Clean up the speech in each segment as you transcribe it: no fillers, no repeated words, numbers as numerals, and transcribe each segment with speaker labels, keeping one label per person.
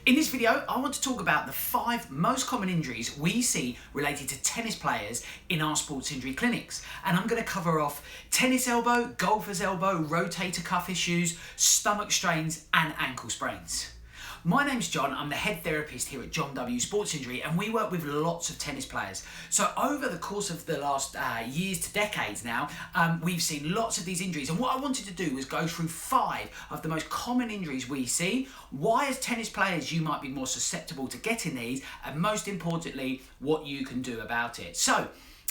Speaker 1: In this video, I want to talk about the 5 most common injuries we see related to tennis players in our sports injury clinics. And I'm going to cover off tennis elbow, golfer's elbow, rotator cuff issues, stomach strains, and ankle sprains. My name's John, I'm the head therapist here at John W Sports Injury, and we work with lots of tennis players. So over the course of the last years to decades now, we've seen lots of these injuries, and what I wanted to do was go through 5 of the most common injuries we see, why as tennis players you might be more susceptible to getting these, and most importantly, what you can do about it. So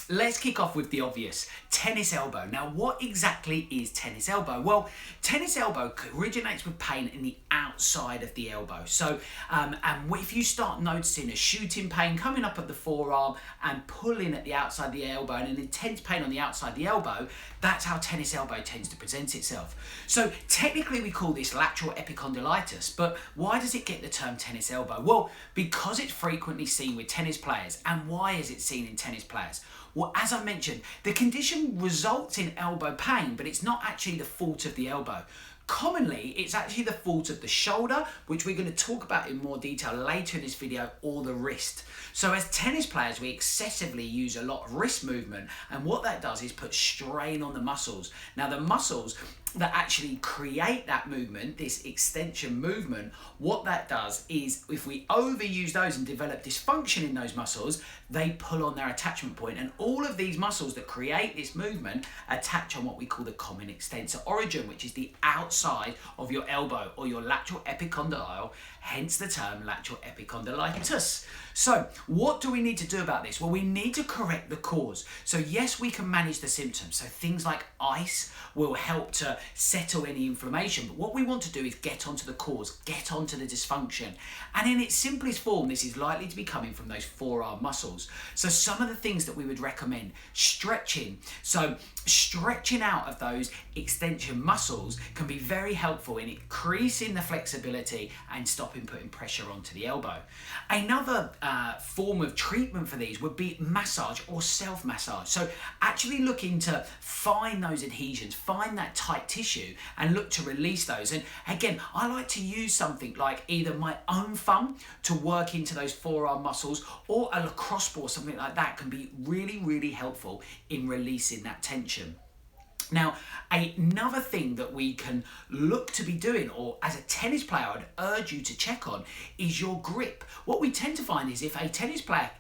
Speaker 1: let's kick off with the obvious, tennis elbow. Now, what exactly is tennis elbow? Well, tennis elbow originates with pain in the outside of the elbow. So, and if you start noticing a shooting pain coming up at the forearm and pulling at the outside of the elbow and an intense pain on the outside of the elbow, that's how tennis elbow tends to present itself. So technically we call this lateral epicondylitis, but why does it get the term tennis elbow? Well, because it's frequently seen with tennis players. And why is it seen in tennis players? Well, as I mentioned, the condition results in elbow pain, but it's not actually the fault of the elbow. Commonly, it's actually the fault of the shoulder, which we're going to talk about in more detail later in this video, or the wrist. So as tennis players, we excessively use a lot of wrist movement, and what that does is put strain on the muscles. Now, the muscles that actually create that movement, this extension movement, what that does is if we overuse those and develop dysfunction in those muscles, they pull on their attachment point, and all of these muscles that create this movement attach on what we call the common extensor origin, which is the outside of your elbow or your lateral epicondyle, hence the term lateral epicondylitis. So what do we need to do about this? Well, we need to correct the cause. So yes, we can manage the symptoms. So things like ice will help to settle any inflammation, but what we want to do is get onto the cause, get onto the dysfunction. And in its simplest form, this is likely to be coming from those forearm muscles. So some of the things that we would recommend, stretching. So stretching out of those extension muscles can be very helpful in increasing the flexibility and stopping putting pressure onto the elbow. Another form of treatment for these would be massage or self-massage. So actually looking to find those adhesions, find that tight tissue and look to release those. And again, I like to use something like either my own thumb to work into those forearm muscles, or a lacrosse ball, something like that can be really, really helpful in releasing that tension. Now, another thing that we can look to be doing, or as a tennis player I'd urge you to check on, is your grip. What we tend to find is if a tennis player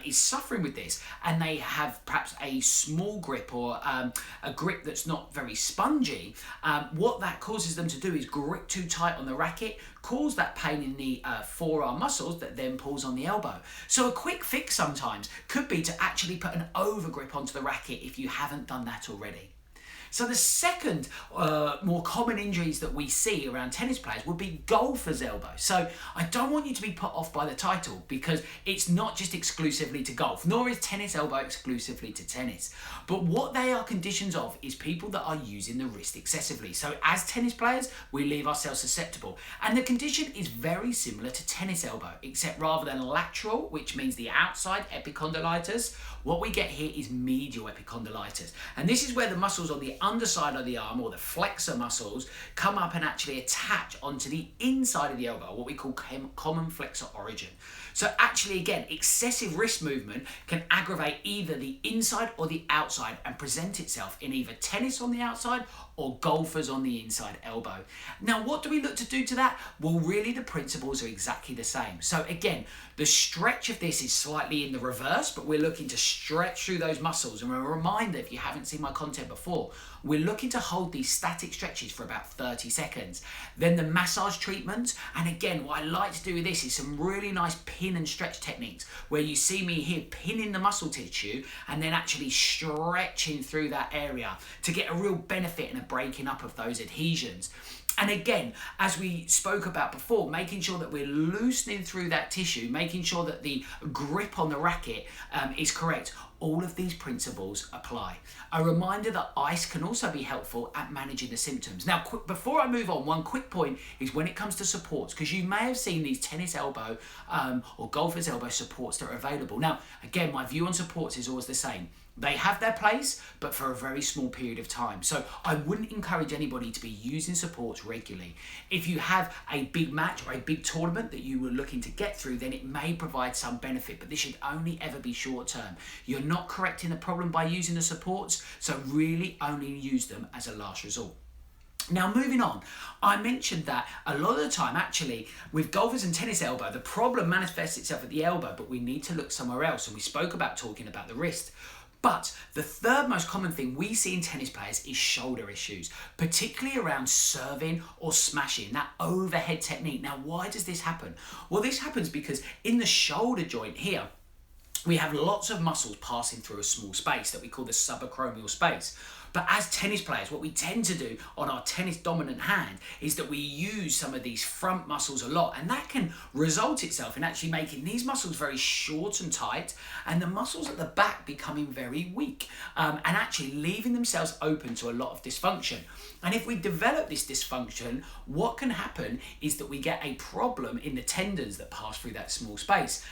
Speaker 1: is suffering with this and they have perhaps a small grip or a grip that's not very spongy, what that causes them to do is grip too tight on the racket, cause that pain in the forearm muscles that then pulls on the elbow. So a quick fix sometimes could be to actually put an overgrip onto the racket if you haven't done that already. So the second more common injuries that we see around tennis players would be golfer's elbow. So I don't want you to be put off by the title, because it's not just exclusively to golf, nor is tennis elbow exclusively to tennis. But what they are conditions of is people that are using the wrist excessively. So as tennis players, we leave ourselves susceptible. And the condition is very similar to tennis elbow, except rather than lateral, which means the outside epicondylitis, what we get here is medial epicondylitis. And this is where the muscles on the underside of the arm, or the flexor muscles, come up and actually attach onto the inside of the elbow, what we call common flexor origin. So actually, again, excessive wrist movement can aggravate either the inside or the outside and present itself in either tennis on the outside or golfers on the inside elbow. Now, what do we look to do to that? Well, really the principles are exactly the same. So again, the stretch of this is slightly in the reverse, but we're looking to stretch through those muscles. And a reminder, if you haven't seen my content before, we're looking to hold these static stretches for about 30 seconds. Then the massage treatments. And again, what I like to do with this is some really nice pin and stretch techniques where you see me here pinning the muscle tissue and then actually stretching through that area to get a real benefit and a breaking up of those adhesions. And again, as we spoke about before, making sure that we're loosening through that tissue, making sure that the grip on the racket is correct. all of these principles apply. A reminder that ice can also be helpful at managing the symptoms. Now, before I move on, one quick point is when it comes to supports, because you may have seen these tennis elbow or golfer's elbow supports that are available. Now, again, my view on supports is always the same. They have their place, but for a very small period of time. So I wouldn't encourage anybody to be using supports regularly. If you have a big match or a big tournament that you were looking to get through, then it may provide some benefit, but this should only ever be short term. You're not correcting the problem by using the supports, so really only use them as a last resort. Now, moving on, I mentioned that a lot of the time, actually, with golfers and tennis elbow, the problem manifests itself at the elbow, but we need to look somewhere else. And we spoke about talking about the wrist. But the third most common thing we see in tennis players is shoulder issues, particularly around serving or smashing, that overhead technique. Now, why does this happen? Well, this happens because in the shoulder joint here, we have lots of muscles passing through a small space that we call the subacromial space. But as tennis players, what we tend to do on our tennis dominant hand is that we use some of these front muscles a lot, and that can result itself in actually making these muscles very short and tight, and the muscles at the back becoming very weak, and actually leaving themselves open to a lot of dysfunction. And if we develop this dysfunction, what can happen is that we get a problem in the tendons that pass through that small space.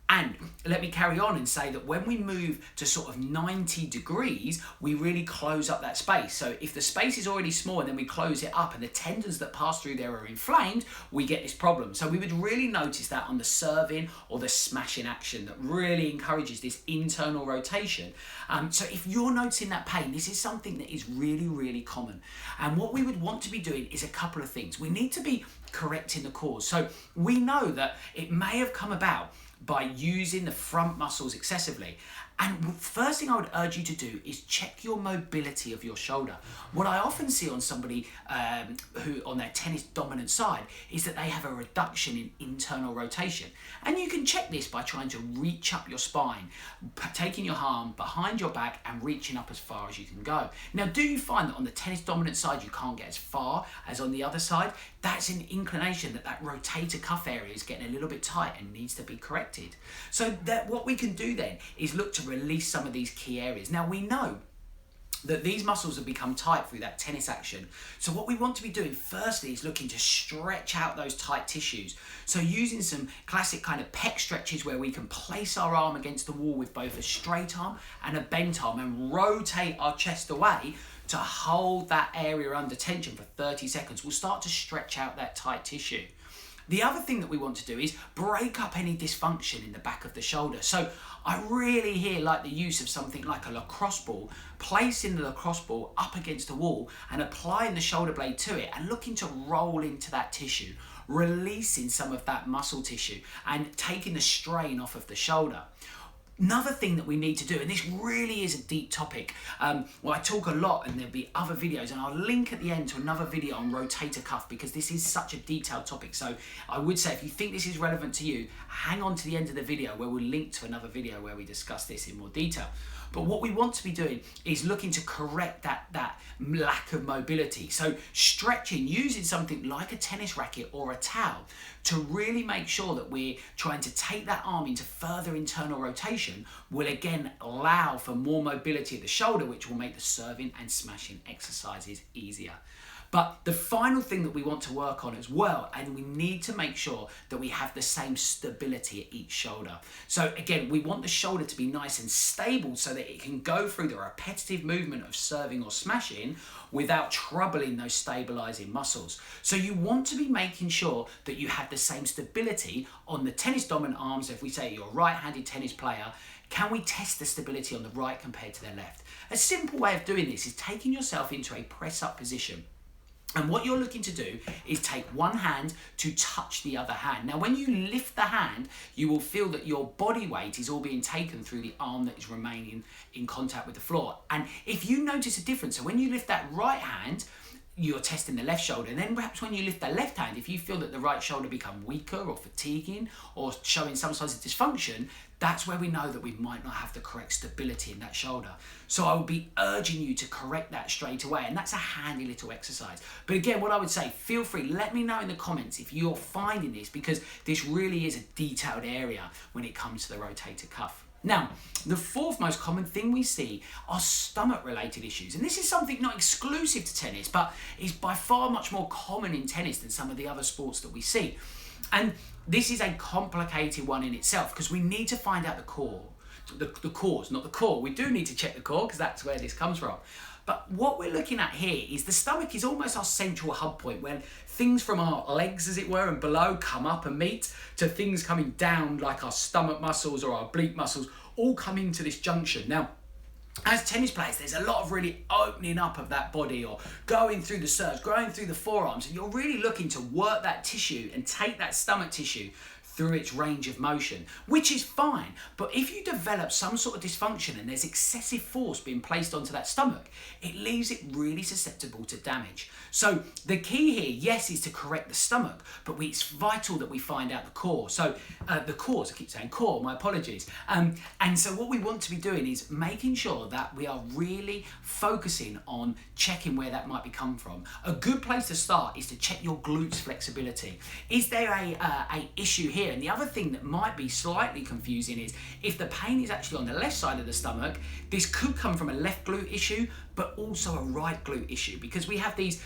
Speaker 1: And let me carry on and say that when we move to sort of 90 degrees, we really close up that space. So if the space is already small and then we close it up and the tendons that pass through there are inflamed, we get this problem. So we would really notice that on the serving or the smashing action that really encourages this internal rotation. So if you're noticing that pain, this is something that is really, really common. And what we would want to be doing is a couple of things. We need to be correcting the cause. So we know that it may have come about by using the front muscles excessively. And the first thing I would urge you to do is check your mobility of your shoulder. What I often see on somebody who on their tennis dominant side is that they have a reduction in internal rotation. And you can check this by trying to reach up your spine, taking your arm behind your back and reaching up as far as you can go. Now, do you find that on the tennis dominant side, you can't get as far as on the other side? That's an inclination that that rotator cuff area is getting a little bit tight and needs to be corrected. So that what we can do then is look to release some of these key areas. Now, we know that these muscles have become tight through that tennis action. So what we want to be doing firstly is looking to stretch out those tight tissues. So using some classic kind of pec stretches where we can place our arm against the wall with both a straight arm and a bent arm and rotate our chest away to hold that area under tension for 30 seconds. We'll start to stretch out that tight tissue. The other thing that we want to do is break up any dysfunction in the back of the shoulder. So I really here like the use of something like a lacrosse ball, placing the lacrosse ball up against the wall and applying the shoulder blade to it and looking to roll into that tissue, releasing some of that muscle tissue and taking the strain off of the shoulder. Another thing that we need to do, and this really is a deep topic, well, I talk a lot and there'll be other videos, and I'll link at the end to another video on rotator cuff because this is such a detailed topic. So I would say if you think this is relevant to you, hang on to the end of the video where we'll link to another video where we discuss this in more detail. But what we want to be doing is looking to correct that lack of mobility. So stretching, using something like a tennis racket or a towel to really make sure that we're trying to take that arm into further internal rotation will again allow for more mobility at the shoulder, which will make the serving and smashing exercises easier. But the final thing that we want to work on as well, and we need to make sure that we have the same stability at each shoulder. So again, we want the shoulder to be nice and stable so that it can go through the repetitive movement of serving or smashing without troubling those stabilizing muscles. So you want to be making sure that you have the same stability on the tennis dominant arms. If we say you're a right-handed tennis player, can we test the stability on the right compared to the left? A simple way of doing this is taking yourself into a press-up position. And what you're looking to do is take one hand to touch the other hand. Now, when you lift the hand, you will feel that your body weight is all being taken through the arm that is remaining in contact with the floor. And if you notice a difference, so when you lift that right hand, you're testing the left shoulder. And then perhaps when you lift the left hand, if you feel that the right shoulder become weaker or fatiguing or showing some signs of dysfunction, that's where we know that we might not have the correct stability in that shoulder. So I would be urging you to correct that straight away. And that's a handy little exercise. But again, what I would say, feel free, let me know in the comments if you're finding this, because this really is a detailed area when it comes to the rotator cuff. Now, the fourth most common thing we see are stomach-related issues. And this is something not exclusive to tennis, but is by far much more common in tennis than some of the other sports that we see. And this is a complicated one in itself because we need to find out the cause, not the core. We do need to check the core because that's where this comes from. But what we're looking at here is the stomach is almost our central hub point when things from our legs, as it were, and below come up and meet to things coming down like our stomach muscles or our oblique muscles all come into this junction. Now, as tennis players, there's a lot of really opening up of that body or going through the serves, going through the forearms, and you're really looking to work that tissue and take that stomach tissue through its range of motion, which is fine. But if you develop some sort of dysfunction and there's excessive force being placed onto that stomach, it leaves it really susceptible to damage. So the key here, yes, is to correct the stomach, but it's vital that we find out the core. So the cause, I keep saying core, my apologies. And so what we want to be doing is making sure that we are really focusing on checking where that might be come from. A good place to start is to check your glutes flexibility. Is there a issue here? And the other thing that might be slightly confusing is if the pain is actually on the left side of the stomach, this could come from a left glute issue, but also a right glute issue because we have these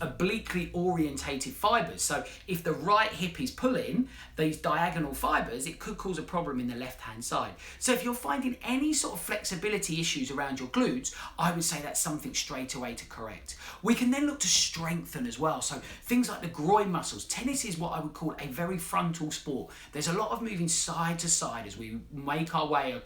Speaker 1: obliquely orientated fibers. So if the right hip is pulling these diagonal fibers, it could cause a problem in the left-hand side. So if you're finding any sort of flexibility issues around your glutes, I would say that's something straight away to correct. We can then look to strengthen as well. So things like the groin muscles. Tennis is what I would call a very frontal sport. There's a lot of moving side to side as we make our way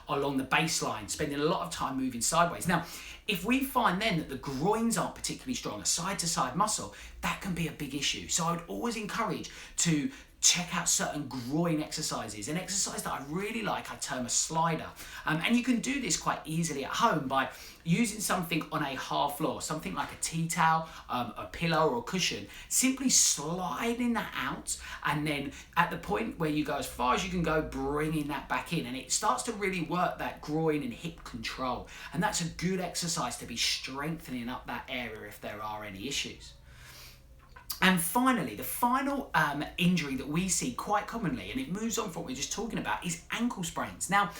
Speaker 1: along the baseline, spending a lot of time moving sideways. Now, if we find then that the groins aren't particularly strong, a side-to-side muscle, that can be a big issue. So I would always encourage to check out certain groin exercises. An exercise that I really like, I term a slider. And you can do this quite easily at home by using something on a hard floor, something like a tea towel, a pillow or a cushion, simply sliding that out, and then at the point where you go as far as you can go, bringing that back in, and it starts to really work that groin and hip control. And that's a good exercise to be strengthening up that area if there are any issues. And finally, the final injury that we see quite commonly, and it moves on from what we we're just talking about, is ankle sprains. Now,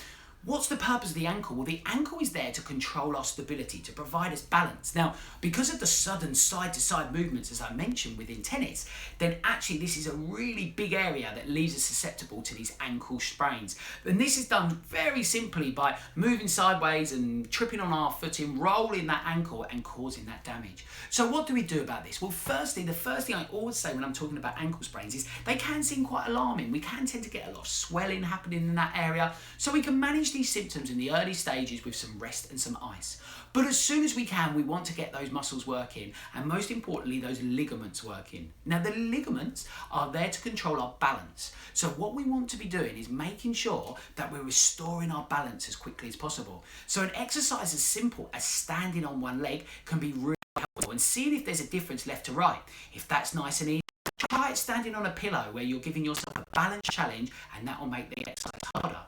Speaker 1: what's the purpose of the ankle? Well, the ankle is there to control our stability, to provide us balance. Now, because of the sudden side-to-side movements, as I mentioned within tennis, then actually this is a really big area that leaves us susceptible to these ankle sprains. And this is done very simply by moving sideways and tripping on our footing, rolling that ankle and causing that damage. So what do we do about this? Well, firstly, the first thing I always say when I'm talking about ankle sprains is they can seem quite alarming. We can tend to get a lot of swelling happening in that area, so we can manage these symptoms in the early stages with some rest and some ice. But as soon as we can, we want to get those muscles working, and most importantly, those ligaments working. Now, the ligaments are there to control our balance. So what we want to be doing is making sure that we're restoring our balance as quickly as possible. So an exercise as simple as standing on one leg can be really helpful, and seeing if there's a difference left to right. If that's nice and easy, try it standing on a pillow where you're giving yourself a balance challenge, and that will make the exercise harder.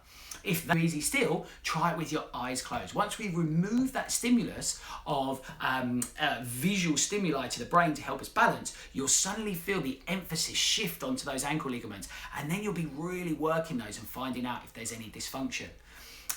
Speaker 1: If that's easy still, try it with your eyes closed. Once we remove that stimulus of visual stimuli to the brain to help us balance, you'll suddenly feel the emphasis shift onto those ankle ligaments, and then you'll be really working those and finding out if there's any dysfunction.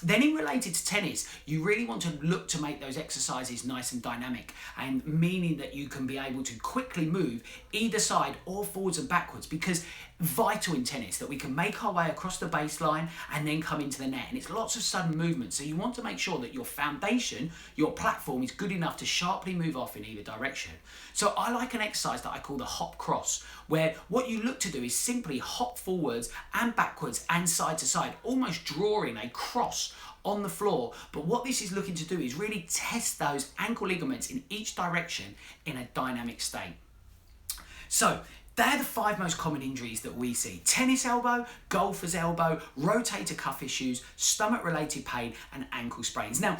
Speaker 1: Then in related to tennis, you really want to look to make those exercises nice and dynamic, and meaning that you can be able to quickly move either side or forwards and backwards, because vital in tennis that we can make our way across the baseline and then come into the net, and it's lots of sudden movement. So you want to make sure that your foundation, your platform, is good enough to sharply move off in either direction. So I like an exercise that I call the hop cross, where what you look to do is simply hop forwards and backwards and side to side, almost drawing a cross on the floor. But what this is looking to do is really test those ankle ligaments in each direction in a dynamic state. So they're the 5 most common injuries that we see: tennis elbow, golfer's elbow, rotator cuff issues, stomach related pain, and ankle sprains. Now,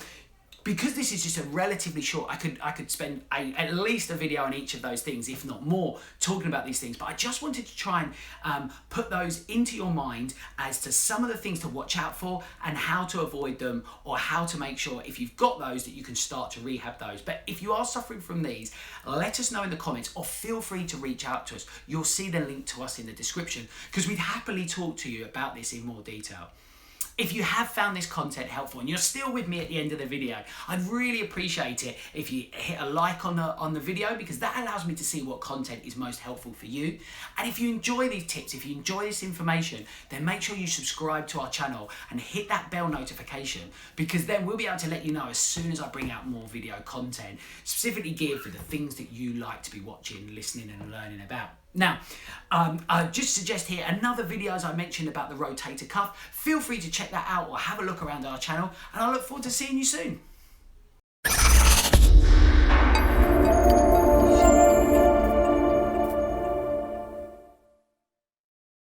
Speaker 1: because this is just a relatively short, I could spend at least a video on each of those things, if not more, talking about these things. But I just wanted to try and put those into your mind as to some of the things to watch out for and how to avoid them, or how to make sure if you've got those that you can start to rehab those. But if you are suffering from these, let us know in the comments, or feel free to reach out to us. You'll see the link to us in the description, because we'd happily talk to you about this in more detail. If you have found this content helpful and you're still with me at the end of the video, I'd really appreciate it if you hit a like on the video, because that allows me to see what content is most helpful for you. And if you enjoy these tips, if you enjoy this information, then make sure you subscribe to our channel and hit that bell notification, because then we'll be able to let you know as soon as I bring out more video content specifically geared for the things that you like to be watching, listening and learning about. Now, I just suggest here another video, as I mentioned, about the rotator cuff. Feel free to check that out or have a look around our channel, and I look forward to seeing you soon.